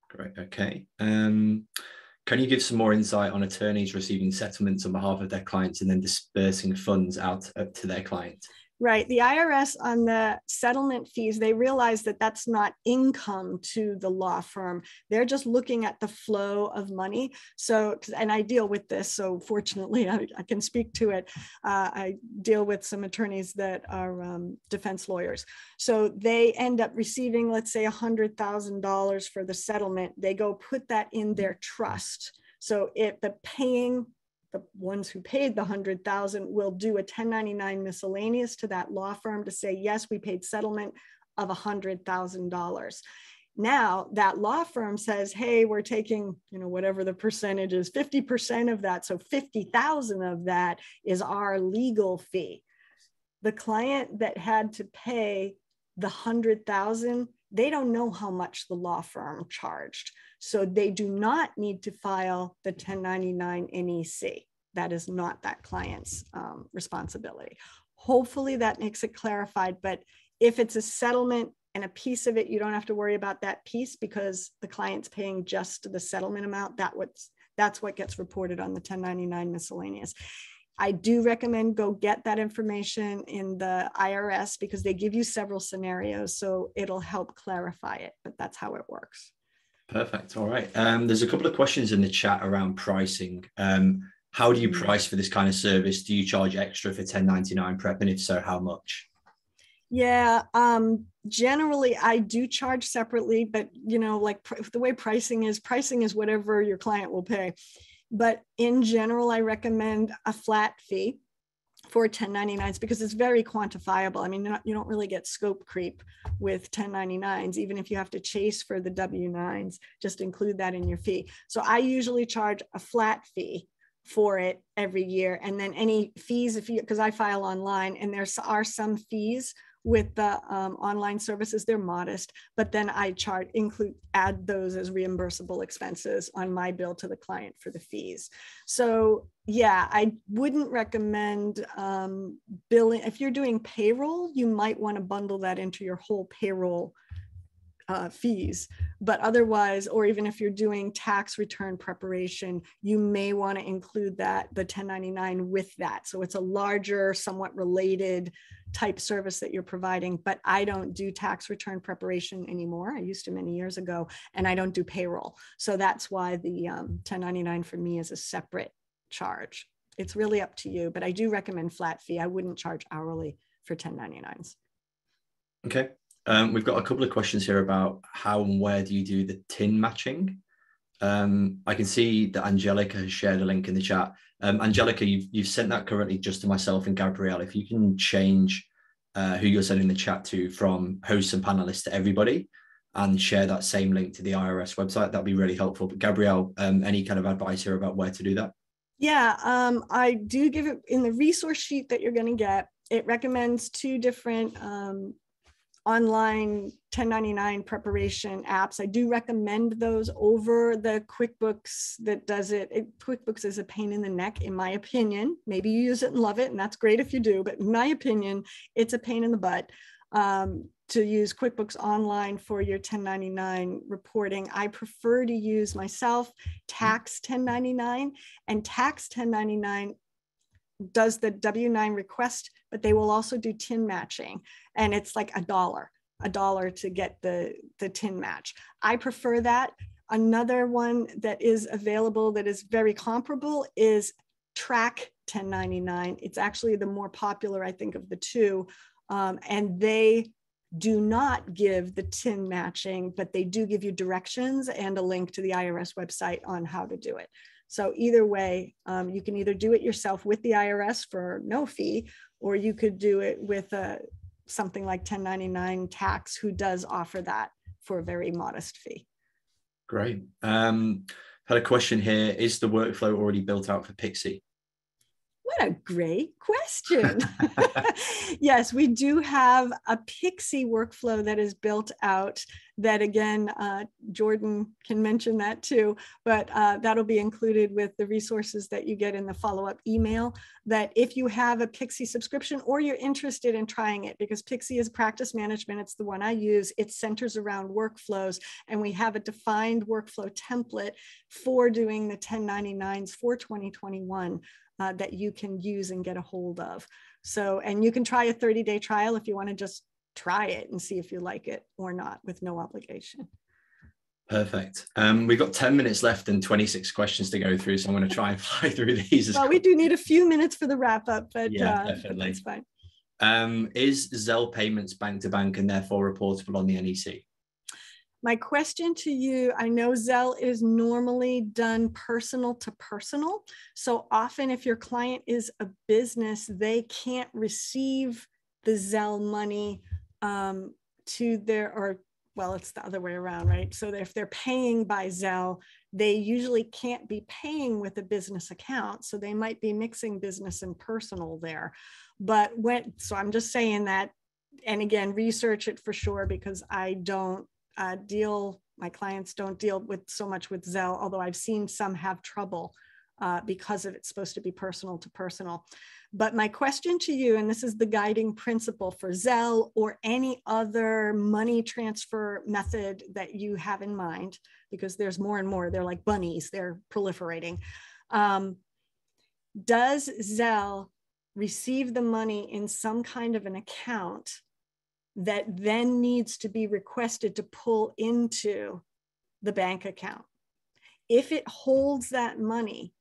Great. Okay. Can you give some more insight on attorneys receiving settlements on behalf of their clients and then dispersing funds out to their client? Right. The IRS on the settlement fees, they realize that that's not income to the law firm. They're just looking at the flow of money. So, and I deal with this. So fortunately, I can speak to it. I deal with some attorneys that are defense lawyers. So they end up receiving, let's say, $100,000 for the settlement. They go put that in their trust. So if the ones who paid the $100,000 will do a 1099 miscellaneous to that law firm to say, yes, we paid settlement of $100,000. Now that law firm says, hey, we're taking, whatever the percentage is, 50% of that. So 50,000 of that is our legal fee. The client that had to pay the 100,000, they don't know how much the law firm charged. So they do not need to file the 1099 NEC. That is not that client's responsibility. Hopefully that makes it clarified, but if it's a settlement and a piece of it, you don't have to worry about that piece because the client's paying just the settlement amount. That's what gets reported on the 1099 miscellaneous. I do recommend go get that information in the IRS because they give you several scenarios, so it'll help clarify it, but that's how it works. Perfect. All right. There's a couple of questions in the chat around pricing. How do you price for this kind of service? Do you charge extra for 1099 prep? And if so, how much? Yeah, generally I do charge separately, but like the way pricing is whatever your client will pay. But in general, I recommend a flat fee for 1099s because it's very quantifiable. I mean, you don't really get scope creep with 1099s, even if you have to chase for the W-9s, just include that in your fee. So I usually charge a flat fee for it every year. And then any fees, because I file online and there are some fees with the online services, they're modest, but then I add those as reimbursable expenses on my bill to the client for the fees. So yeah, I wouldn't recommend billing. If you're doing payroll, you might want to bundle that into your whole payroll fees, but otherwise, or even if you're doing tax return preparation, you may want to include the 1099 with that. So it's a larger, somewhat related type service that you're providing, but I don't do tax return preparation anymore. I used to many years ago, and I don't do payroll. So that's why the 1099 for me is a separate charge. It's really up to you, but I do recommend flat fee. I wouldn't charge hourly for 1099s. Okay. We've got a couple of questions here about how and where do you do the tin matching? I can see that Angelica has shared a link in the chat. Angelica, you've sent that currently just to myself and Gabrielle. If you can change who you're sending the chat to from hosts and panelists to everybody and share that same link to the IRS website, that'd be really helpful. But Gabrielle, any kind of advice here about where to do that? Yeah, I do give it in the resource sheet that you're going to get. It recommends 2 different online 1099 preparation apps. I do recommend those over the QuickBooks that does it. QuickBooks is a pain in the neck, in my opinion. Maybe you use it and love it, and that's great if you do, but in my opinion, it's a pain in the butt to use QuickBooks Online for your 1099 reporting. I prefer to use myself Tax 1099, and Tax 1099 does the W-9 request, but they will also do tin matching. And it's like $1 to get the tin match. I prefer that. Another one that is available that is very comparable is Track 1099. It's actually the more popular, I think, of the 2. And they do not give the tin matching, but they do give you directions and a link to the IRS website on how to do it. So either way, you can either do it yourself with the IRS for no fee, or you could do it with something like 1099 Tax, who does offer that for a very modest fee. Great. Had a question here. Is the workflow already built out for Pixie? What a great question. Yes, we do have a Pixie workflow that is built out that, again, Jordan can mention that too, but that'll be included with the resources that you get in the follow-up email, that if you have a Pixie subscription or you're interested in trying it, because Pixie is practice management, it's the one I use, it centers around workflows, and we have a defined workflow template for doing the 1099s for 2021. That you can use and get a hold of. So, and you can try a 30-day trial if you want to just try it and see if you like it or not, with no obligation. Perfect. We've got 10 minutes left and 26 questions to go through, so I'm going to try and fly through these. Well, we do need a few minutes for the wrap up, but yeah, definitely. That's fine. Is Zelle payments bank to bank and therefore reportable on the NEC? My question to you, I know Zelle is normally done personal to personal. So often if your client is a business, they can't receive the Zelle money to their, or well, it's the other way around, right? So if they're paying by Zelle, they usually can't be paying with a business account. So they might be mixing business and personal there. But so I'm just saying that, and again, research it for sure, because I don't my clients don't deal with so much with Zelle, although I've seen some have trouble because it's supposed to be personal to personal. But my question to you, and this is the guiding principle for Zelle or any other money transfer method that you have in mind, because there's more and more, they're like bunnies, they're proliferating. Does Zelle receive the money in some kind of an account that then needs to be requested to pull into the bank account? If it holds that money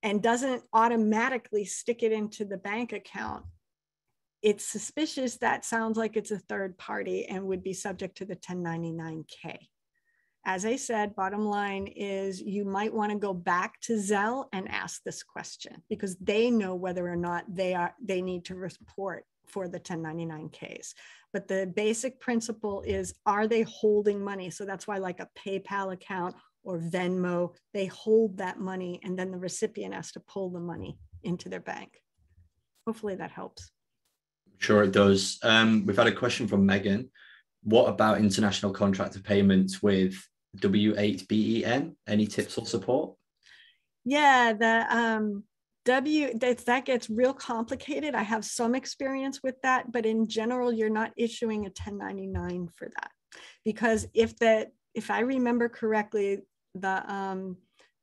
and doesn't automatically stick it into the bank account, it's suspicious. That sounds like it's a third party and would be subject to the 1099-K. As I said, bottom line is you might want to go back to Zelle and ask this question, because they know whether or not they need to report for the 1099-Ks. But the basic principle is, are they holding money? So that's why, like a PayPal account or Venmo, they hold that money, and then the recipient has to pull the money into their bank. Hopefully that helps. Sure it does. We've had a question from Megan. What about international contractor payments with W8BEN? Any tips or support? Yeah, that gets real complicated. I have some experience with that, but in general, you're not issuing a 1099 for that, because if I remember correctly, the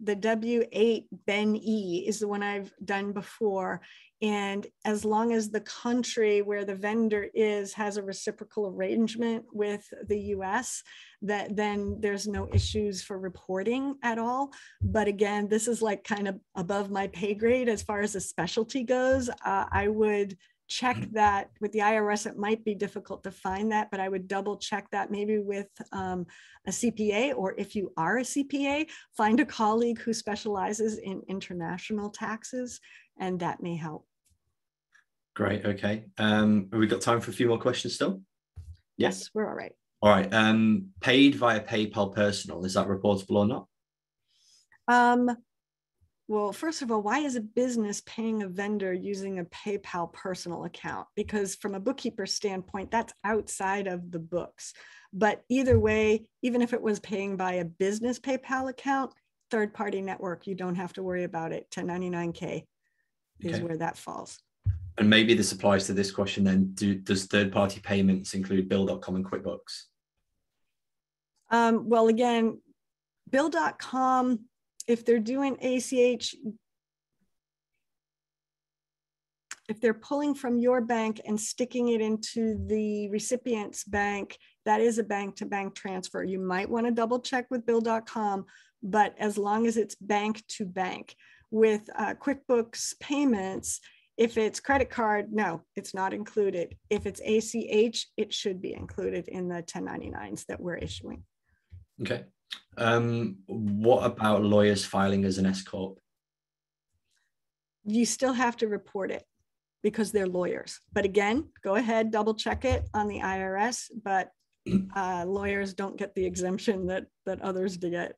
W8 Ben E is the one I've done before. And as long as the country where the vendor has a reciprocal arrangement with the US, then there's no issues for reporting at all. But again, this is like kind of above my pay grade as far as a specialty goes. I would check that with the IRS. It might be difficult to find that, but I would double check that maybe with a CPA, or if you are a CPA, find a colleague who specializes in international taxes, and that may help. Great. Okay. Have we got time for a few more questions still? Yes, we're all right. All right. Paid via PayPal personal, is that reportable or not? Well, first of all, why is a business paying a vendor using a PayPal personal account? Because from a bookkeeper standpoint, that's outside of the books. But either way, even if it was paying by a business PayPal account, third-party network, you don't have to worry about it. 1099-K is where that falls. And maybe this applies to this question then. Does third-party payments include Bill.com and QuickBooks? Well, again, Bill.com, if they're doing ACH, if they're pulling from your bank and sticking it into the recipient's bank, that is a bank-to-bank transfer. You might want to double check with Bill.com, but as long as it's bank to bank. With QuickBooks payments, if it's credit card, no, it's not included. If it's ACH, it should be included in the 1099s that we're issuing. Okay. What about lawyers filing as an S Corp? You still have to report it because they're lawyers. But again, go ahead, double check it on the IRS, but lawyers don't get the exemption that others do get.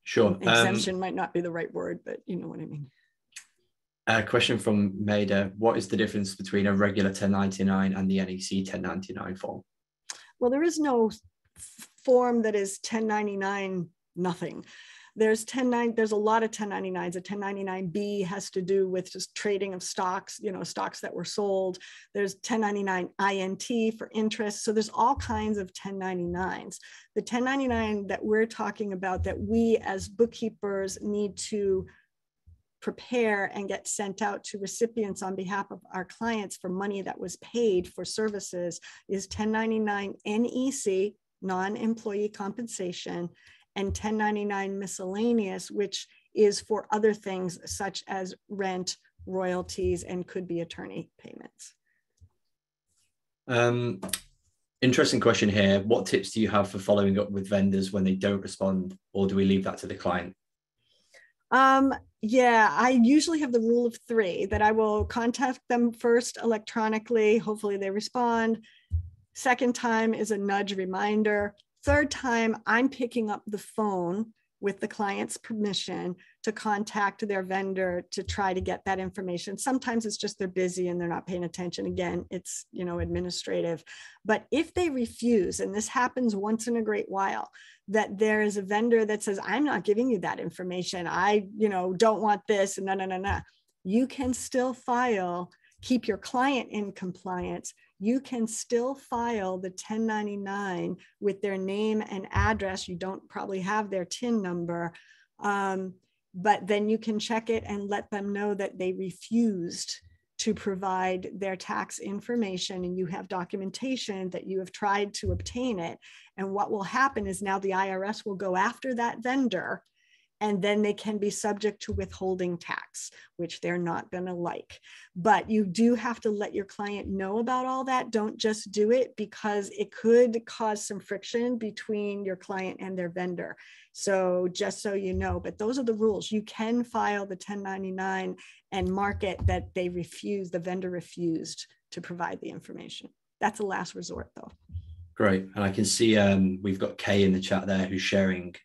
Sure. Exemption might not be the right word, but you know what I mean. A question from Maida. What is the difference between a regular 1099 and the NEC 1099 form? Well, there is no form that is 1099 nothing. There's a lot of 1099s. A 1099B has to do with just trading of stocks, stocks that were sold. There's 1099 INT for interest. So there's all kinds of 1099s. The 1099 that we're talking about, that we as bookkeepers need to prepare and get sent out to recipients on behalf of our clients for money that was paid for services, is 1099 NEC, non-employee compensation, and 1099 miscellaneous, which is for other things such as rent, royalties, and could be attorney payments. Interesting question here. What tips do you have for following up with vendors when they don't respond, or do we leave that to the client? Yeah, I usually have the rule of 3, that I will contact them first electronically. Hopefully they respond. Second time is a nudge reminder. Third time, I'm picking up the phone with the client's permission to contact their vendor to try to get that information. Sometimes it's just they're busy and they're not paying attention. Again, it's, administrative. But if they refuse, and this happens once in a great while, that there is a vendor that says, I'm not giving you that information. I, don't want this, and no. You can still file, keep your client in compliance. You can still file the 1099 with their name and address. You don't probably have their TIN number, but then you can check it and let them know that they refused to provide their tax information, and you have documentation that you have tried to obtain it. And what will happen is now the IRS will go after that vendor, and then they can be subject to withholding tax, which they're not going to like. But you do have to let your client know about all that. Don't just do it, because it could cause some friction between your client and their vendor. So just so you know, but those are the rules. You can file the 1099 and mark it that the vendor refused to provide the information. That's a last resort though. Great. And I can see we've got Kay in the chat there who's sharing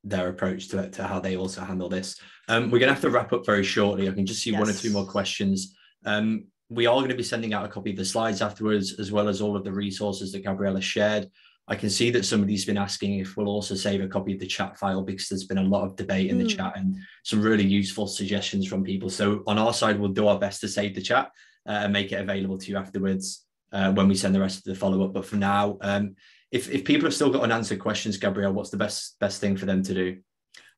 their approach to how they also handle this. We're going to have to wrap up very shortly. I can just see one or two more questions. We are going to be sending out a copy of the slides afterwards, as well as all of the resources that Gabriella shared. I can see that somebody's been asking if we'll also save a copy of the chat file, because there's been a lot of debate in the chat and some really useful suggestions from people. So on our side, we'll do our best to save the chat and make it available to you afterwards when we send the rest of the follow-up. But for now, if people have still got unanswered questions, Gabrielle, what's the best thing for them to do?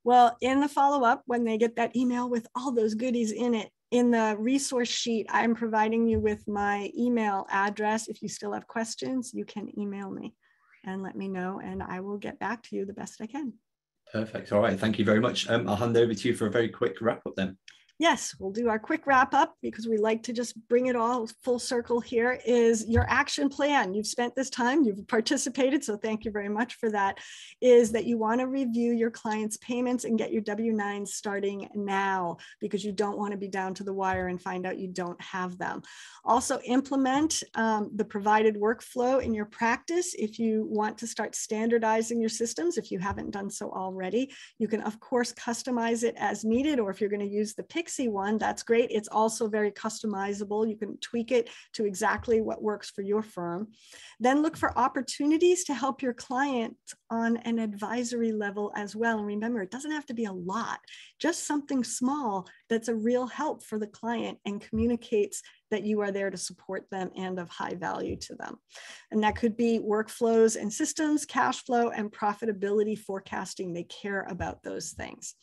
Well, in the follow-up, when they get that email with all those goodies in it, in the resource sheet, I'm providing you with my email address. If you still have questions, you can email me and let me know, and I will get back to you the best I can. Perfect. All right. Thank you very much. I'll hand over to you for a very quick wrap up then. Yes, we'll do our quick wrap up, because we like to just bring it all full circle here. Is your action plan. You've spent this time, you've participated, so thank you very much for that. Is that you want to review your clients' payments and get your W-9s starting now, because you don't want to be down to the wire and find out you don't have them. Also implement the provided workflow in your practice. If you want to start standardizing your systems, if you haven't done so already, you can of course customize it as needed, or if you're going to use the Pixie one, that's great. It's also very customizable. You can tweak it to exactly what works for your firm. Then look for opportunities to help your client on an advisory level as well. And remember, it doesn't have to be a lot, just something small that's a real help for the client and communicates that you are there to support them and of high value to them. And that could be workflows and systems, cash flow, and profitability forecasting. They care about those things.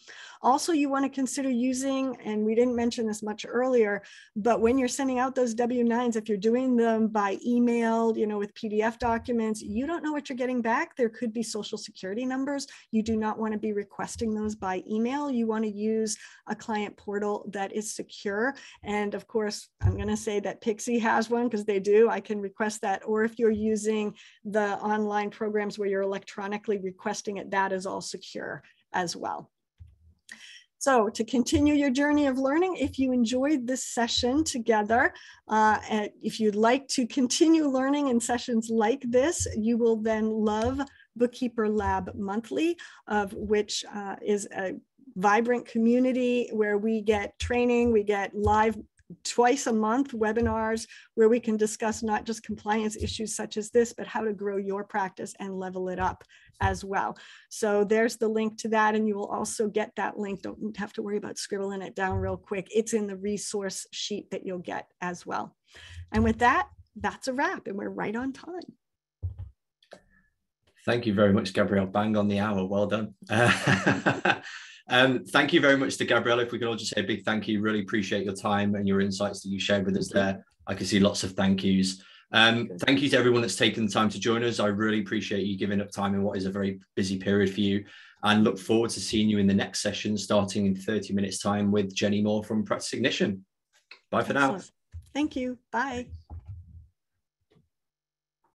Also, you want to consider using, and we didn't mention this much earlier, but when you're sending out those W-9s, if you're doing them by email, with PDF documents, you don't know what you're getting back. There could be social security numbers. You do not want to be requesting those by email. You want to use a client portal that is secure. And of course, I'm going to say that Pixie has one, because they do. I can request that. Or if you're using the online programs where you're electronically requesting it, that is all secure as well. So to continue your journey of learning, if you enjoyed this session together, and if you'd like to continue learning in sessions like this, you will then love Bookkeeper Lab Monthly, of which is a vibrant community where we get training, we get live twice a month webinars where we can discuss not just compliance issues such as this, but how to grow your practice and level it up as well. So there's the link to that. And you will also get that link. Don't have to worry about scribbling it down real quick. It's in the resource sheet that you'll get as well. And with that, that's a wrap, and we're right on time. Thank you very much, Gabrielle. Bang on the hour. Well done. Thank you very much to Gabrielle. If we could all just say a big thank you, really appreciate your time and your insights that you shared with us there. I can see lots of thank yous. Thank you to everyone that's taken the time to join us. I really appreciate you giving up time in what is a very busy period for you, and look forward to seeing you in the next session starting in 30 minutes time with Jenny Moore from Practice Ignition. Bye for now. Thank you. Bye.